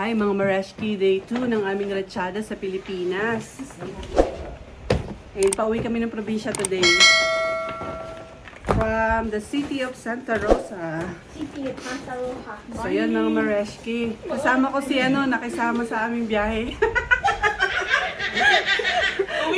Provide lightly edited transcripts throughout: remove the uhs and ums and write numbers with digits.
Hi mga Mareshki, day 2 ng aming ratsyada sa Pilipinas. And pauwi kami ng probinsya today. From the city of Santa Rosa. City of Santa Rosa. So yun mga Mareshki. Kasama ko si nakisama sa aming biyahe.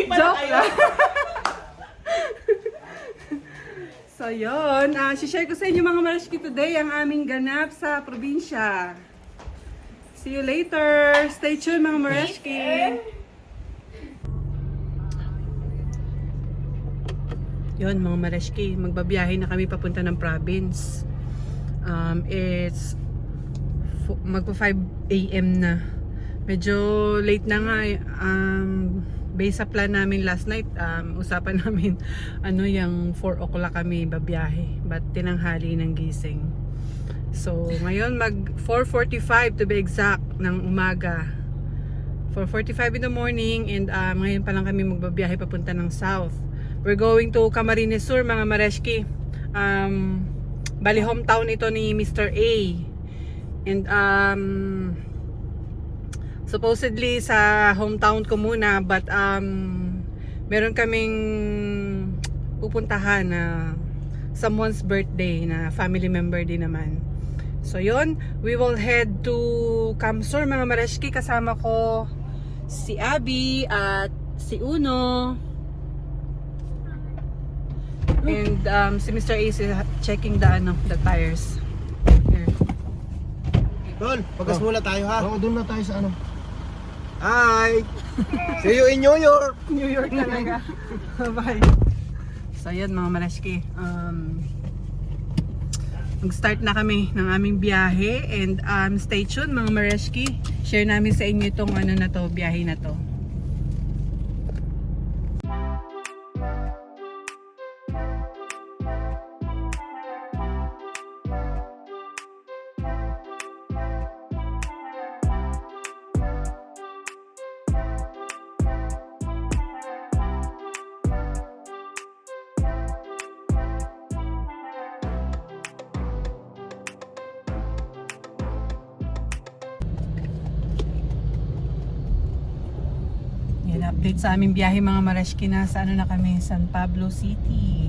Joke lang. So yun, share ko sa inyo mga Mareshki today ang aming ganap sa probinsya. See you later. Stay tuned mga Mareshki. Yun mga Mareshki, magbabiyahe na kami papunta ng province. It's magpa 5 AM na. Medyo late na nga. Based sa plan namin last night, usapan namin yung 4 o'clock kami babiyahe. But tinanghali ng gising. So ngayon mag 4:45 to be exact ng umaga. 4:45 in the morning and ngayon pa lang kami magbabiyahe papunta ng south. We're going to Camarines Sur mga Mareshki. Bali hometown ito ni Mr. A. And supposedly sa hometown ko muna, but meron kaming pupuntahan na someone's birthday na family member din naman. So yun, we will head to Camsor mga Mareshki. Kasama ko si Abby at si Uno. And si Mr. A is checking the tires. Here. Tol, pagas muna tayo ha. Oo, doon na tayo sa ano. Hi! See you in New York! New York talaga. Bye. So yun mga Mareshki. Mag-start na kami ng aming biyahe and stay tuned mga Mareshki. Share namin sa inyo itong biyahe na to. Yan, update sa aming biyahe mga Mareshki na sa na kami, San Pablo City.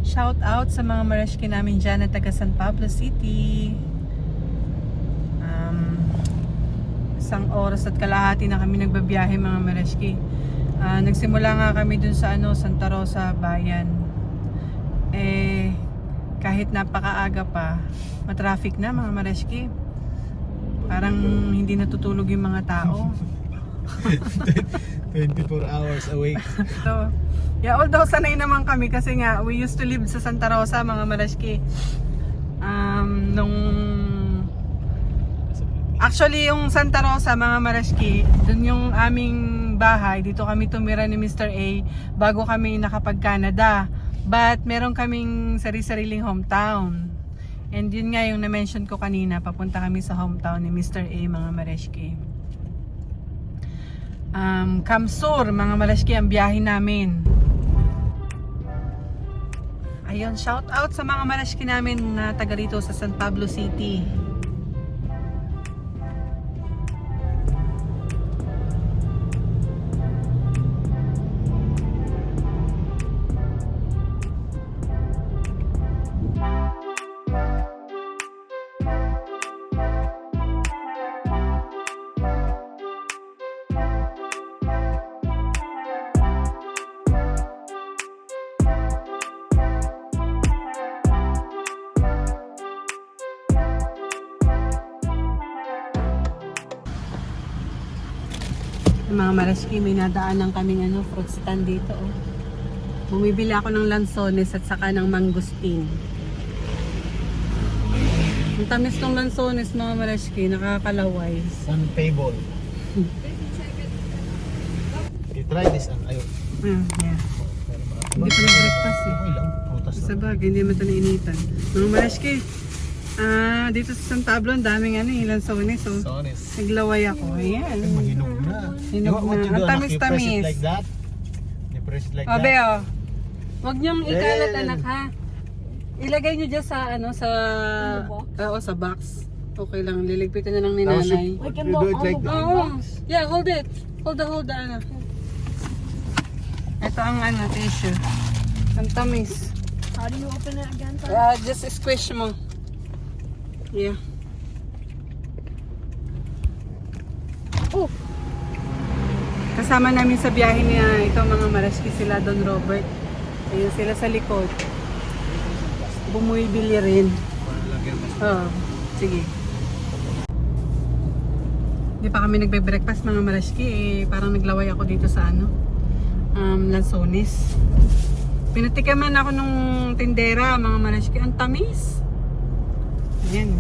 Shout out sa mga Mareshki namin dyan na taga San Pablo City. 1 oras at kalahati na kami nagbabiyahe mga Mareshki. Nagsimula nga kami dun sa Santa Rosa Bayan. Kahit napakaaga pa, matraffic na mga Mareshki. Parang hindi natutulog yung mga tao. 24 hours awake. So, yeah, although sanay naman kami kasi nga we used to live sa Santa Rosa mga Mareshki. Actually yung Santa Rosa mga Mareshki, dun yung aming bahay, dito kami tumira ni Mr. A bago kami nakapag-Canada. But meron kaming sari-sariling hometown. And yun nga yung na-mention ko kanina, papunta kami sa hometown ni Mr. A mga Mareshki. Camsor mga Mareshki ang biyahe namin. Ayun, shout out sa mga Mareshki namin na taga rito sa San Pablo City. Mga Mareshki, may nadaanan kaming fruit stand dito. Bumibili ako ng lansones at saka ng mangustin. Ang tamis ng lansones mga Mareshki, nakakalaway. Sun table. You try this ayun. Yeah. Hindi pa nag-breakfast eh. Okay lang, putas Sa bagay, hindi mo ito nainitan. Mga Mareshki, dito sa San Pablo, ang daming lansones. So, Sonis. naglaway ako. Ayan. Mahinog na. Hinog What na. you do, Ang anak? You press tamis-tamis. it like that? You press it like O, that? Beo. Huwag niyong ikalat, Yeah. anak, ha? Ilagay niyo dyan sa, sa... box? Oo, sa box. Okay lang, liligpitan na lang ni Tapos nanay. you do it like that. Oo. Yeah, hold it. Hold the ano. Ito ang ano, tissue. Ang tamis. How do you open it again? Sorry? Just squish mo. Yeah. Oh, Kasama namin sa biyahe niya ito mga maraski sila Don Robert. Ayun sila sa likod. Bumibili rin. Oo. Sige. Hindi pa kami nagbe-breakfast mga maraski. Parang naglaway ako dito sa ano. Lansones. Pinatikaman ako nung tindera mga maraski. Ang tamis. Ayan.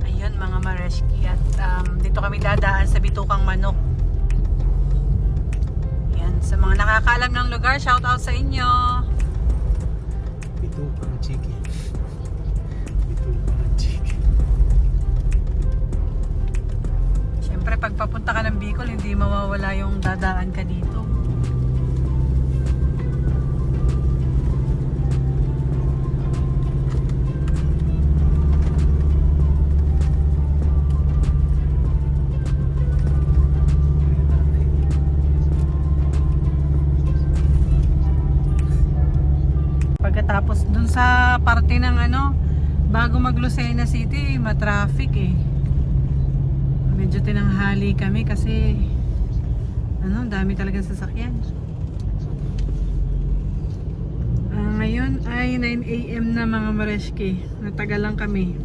Ayun mga Mareshki at dito kami dadaan sa Bitukang Manok. Yan, sa mga nakakaalam ng lugar, shout out sa inyo. Bitukang chicken. Bitukang chicken. Siyempre pag papunta ka ng Bicol, hindi mawawala yung dadaan ka dito. Pagkatapos dun sa parte ng ano, bago mag Lucena City, matraffic eh. Medyo tinanghali kami kasi ano, dami talagang sasakyan. Ngayon ay 9 AM na mga Mareshki. Natagal lang kami.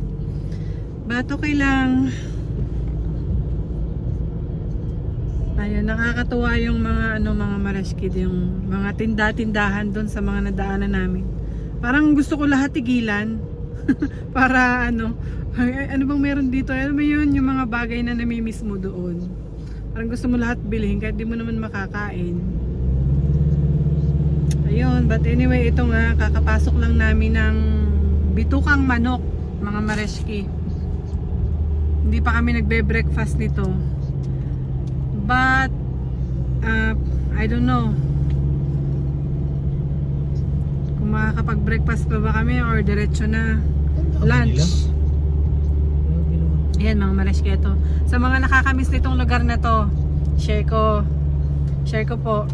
But okay lang. Ayun, nakakatuwa yung mga ano mga Mareshki, yung mga tinda-tindahan doon sa mga nadaanan namin. Parang gusto ko lahat tigilan para ano, ano bang meron dito? Ano ba yun, yung mga bagay na namimiss mo doon. Parang gusto mo lahat bilhin kahit di mo naman makakain. Ayun, but anyway, ito nga, kakapasok lang namin ng Bitukang Manok, mga Mareshki. Hindi pa kami nagbe-breakfast nito. But I don't know kung makakapag-breakfast pa ba kami or diretso na lunch. Ayan mga Mareshki, ito sa mga nakakamiss nitong lugar na to, share ko po.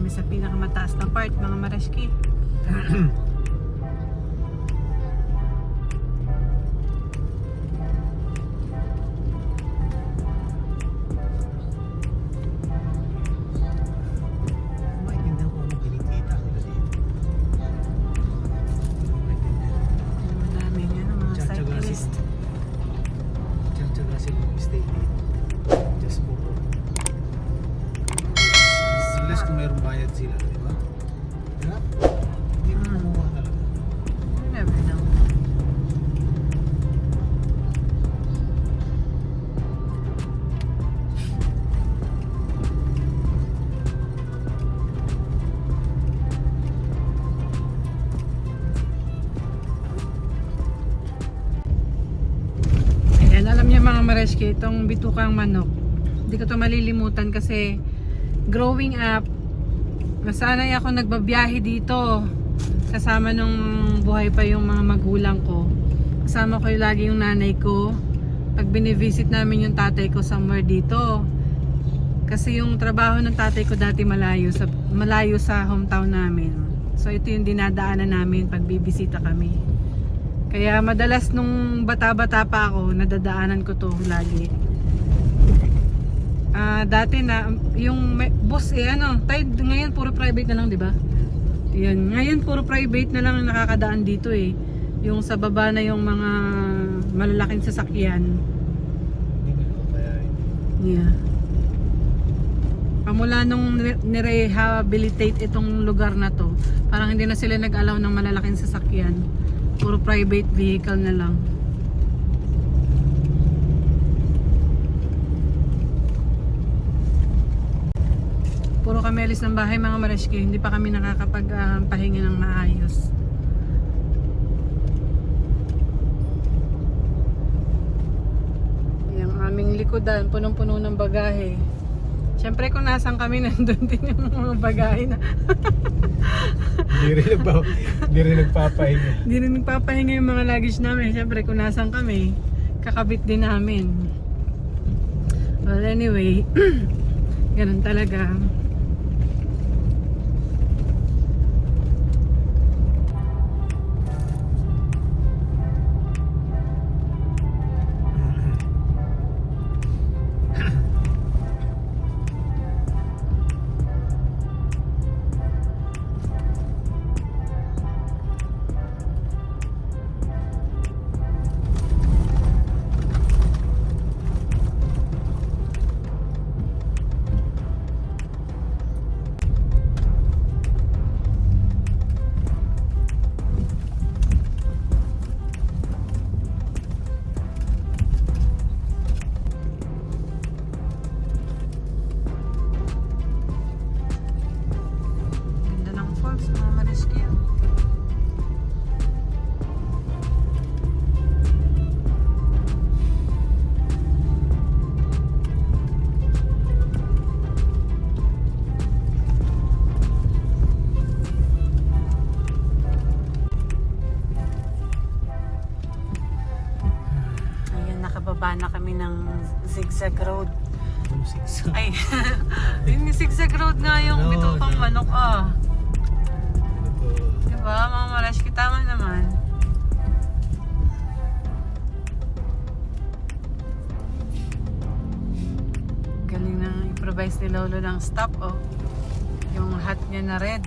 Sa pinakamataas na part mga Mareshki. Maintindihan ko kung kinikita nila dito. Maintindihan. Madami yan ang mga Tsatsaga cyclist. Tsatsaga sila mag-stay dito. Just for unless kung mayroong bayad sila, di ba? Diba? Hindi mo makuha talaga. You never know. Ayan, alam niyo mga Mareshki, itong Bitukang Manok, hindi ko to malilimutan kasi growing up, nasanay ako nagbabiyahe dito kasama nung buhay pa yung mga magulang ko. Kasama ko yung lagi yung nanay ko. Pag binivisit namin yung tatay ko somewhere dito. Kasi yung trabaho ng tatay ko dati malayo sa hometown namin. So ito yung dinadaanan namin pag bibisita kami. Kaya madalas nung bata-bata pa ako, nadadaanan ko to lagi. Dati na yung bus ngayon puro private na lang, di ba? Yan, ngayon puro private na lang ang nakakadaan dito eh. Yung sa baba na yung mga malalaking sasakyan. Hindi na ako bayarin. Yeah. Pamula nung nirehabilitate itong lugar na to, parang hindi na sila nag-allow ng malalaking sasakyan. Puro private vehicle na lang. Puro kami alis ng bahay mga Mareshki. Hindi pa kami nakakapagpahinga ng maayos. Yung aming likodan, punong-puno ng bagahe. Siyempre kung nasan kami, nandun din yung mga bagahe na. Hindi rin nagpapahinga. Hindi rin nagpapahinga yung mga luggage namin. Siyempre kung nasan kami, kakabit din namin. Well anyway, ganun talaga. Mga Mareshki. Ayan, nakababa na kami ng zigzag road. Ay, yung zigzag road nga yung bitutong manok Diba, mga Mareshki, tama naman. Galing na improvise ni Lolo ng stop, yung hat niya na red.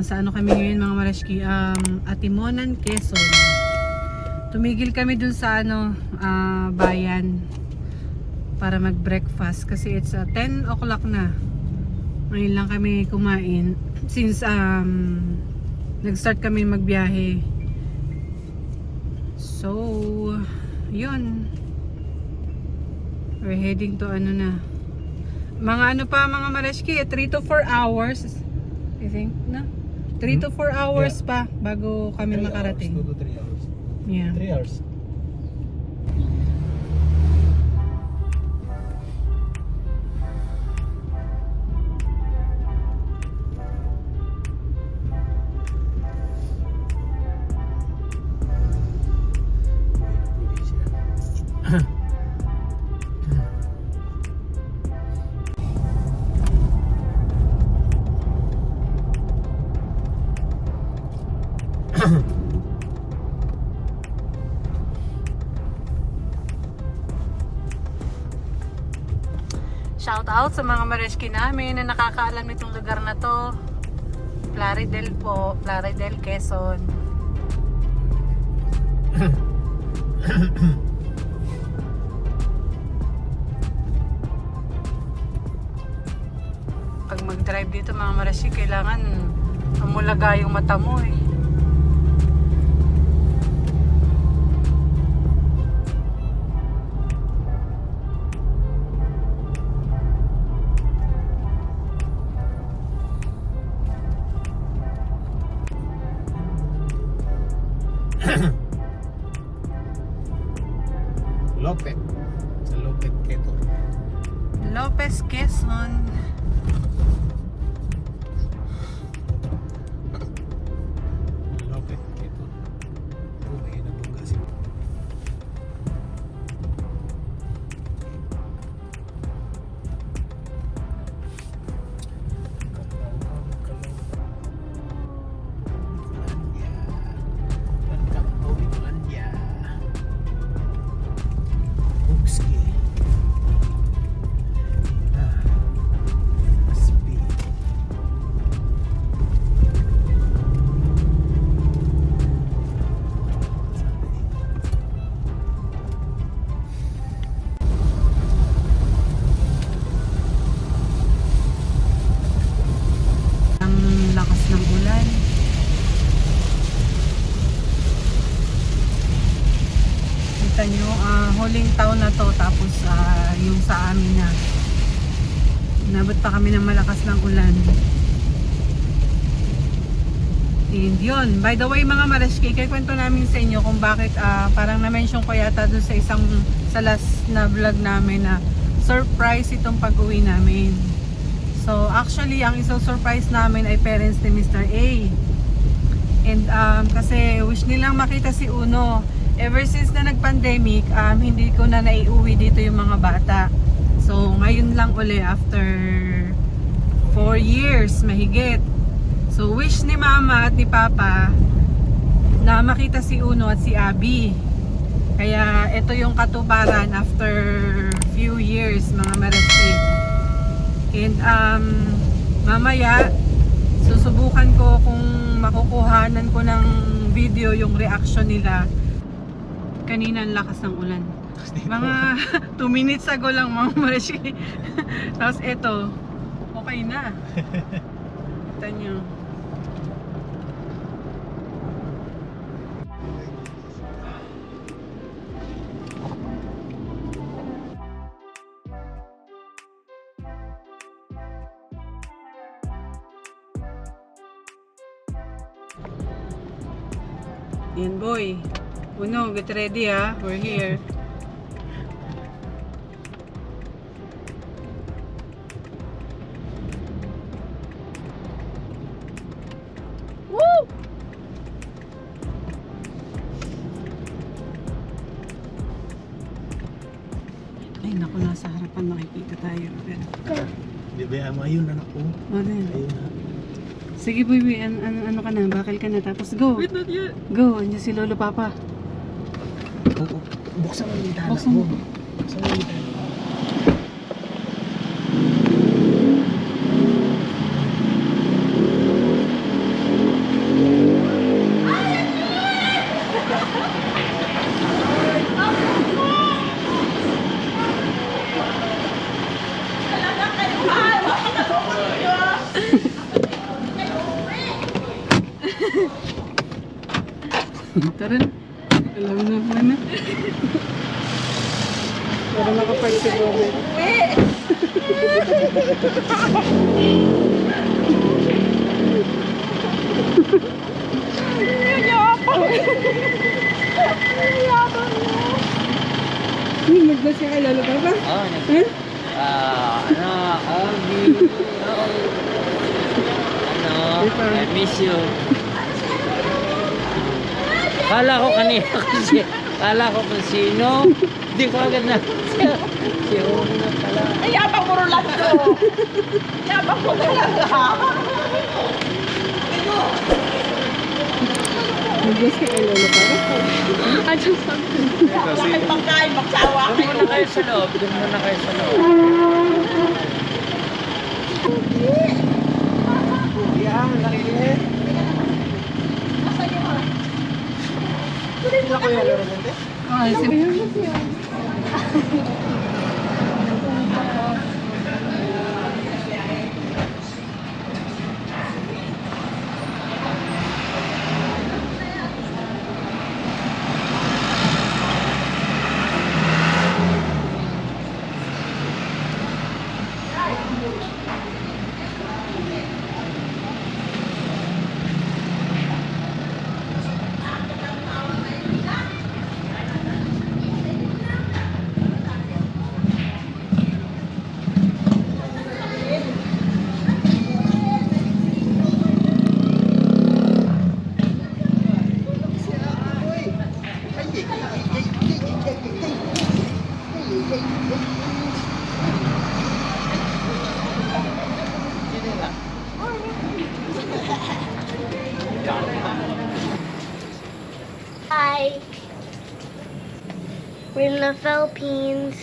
Sa ano kami ngayon mga Mareshki, Atimonan, Quezon. Tumigil kami dun sa bayan para mag breakfast kasi it's 10 o'clock na. Ngayon lang kami kumain since nag-start kami magbiyahe. So yun, we're heading to mga mga Mareshki, 3 to 4 hours I think, 3 to 4 hours pa bago kami makarating. 2 to 3 hours. Yeah. 3 hours. Shout out sa mga Mareshki namin na nakakaalam nitong lugar na to. Plaridel po, Plaridel, Quezon. Pag mag-drive dito mga Mareshki, kailangan umulaga yung mata mo Lopet. Sa Lopet, Quezon. Lopez, Quezon. Lopet, Quezon. Oh, may nabungga siya. Ang lakas ng ulan. Kita nyo, huling taon na to, tapos yung sa amin na inabot pa kami ng malakas ng ulan. And yun, by the way mga Marashki, kwento namin sa inyo kung bakit parang na-mention ko yata dun sa sa last na vlog namin na surprise itong pag-uwi namin. So actually ang isang surprise namin ay parents ni Mr. A. And kasi wish nilang makita si Uno. Ever since na nag-pandemic, hindi ko na naiuwi dito yung mga bata. So ngayon lang uli after 4 years mahigit. So wish ni Mama at ni Papa na makita si Uno at si Abby. Kaya ito yung katubaran after few years mga Marashki. And mamaya susubukan ko kung makukuhanan ko ng video yung reaction nila. Kanina ang lakas ng ulan. Mga 2 minutes ago lang mga Marashki. Tapos eto, okay na. Kita nyo. Yan boy. Uno, get ready ha. We're here. Woo! Ay naku, nasa harapan makikita tayo. Di ba, ayun anak ko. Ano yun? Ayun na. Sige boy, ano ka na, bakal ka na, tapos go. Wait, not yet. Go, andyan si Lolo Papa. Buksan mo yung bintana Buksan mo. mo. Buksan mo yung bintana. Tara na. Alam na po na. Para makapag si Robert. Nag-bless ka kay Lolo Papa? Oo, Eh? I miss you. Kala ko kanina kasi, kala ko kung sino. Hindi ko agad na. Si Uno pala. Ay, yabang mo Rolando. Yabang mo talaga. Nag-bless ka kay Lolo Papa? I just something. Bakit pagkain, magsawa Doon muna kayo sa loob. Doon muna kayo sa loob. Yan, nakikinig. Sila ko yan, Lorente? Ay, sige. Hi. We're in the Philippines.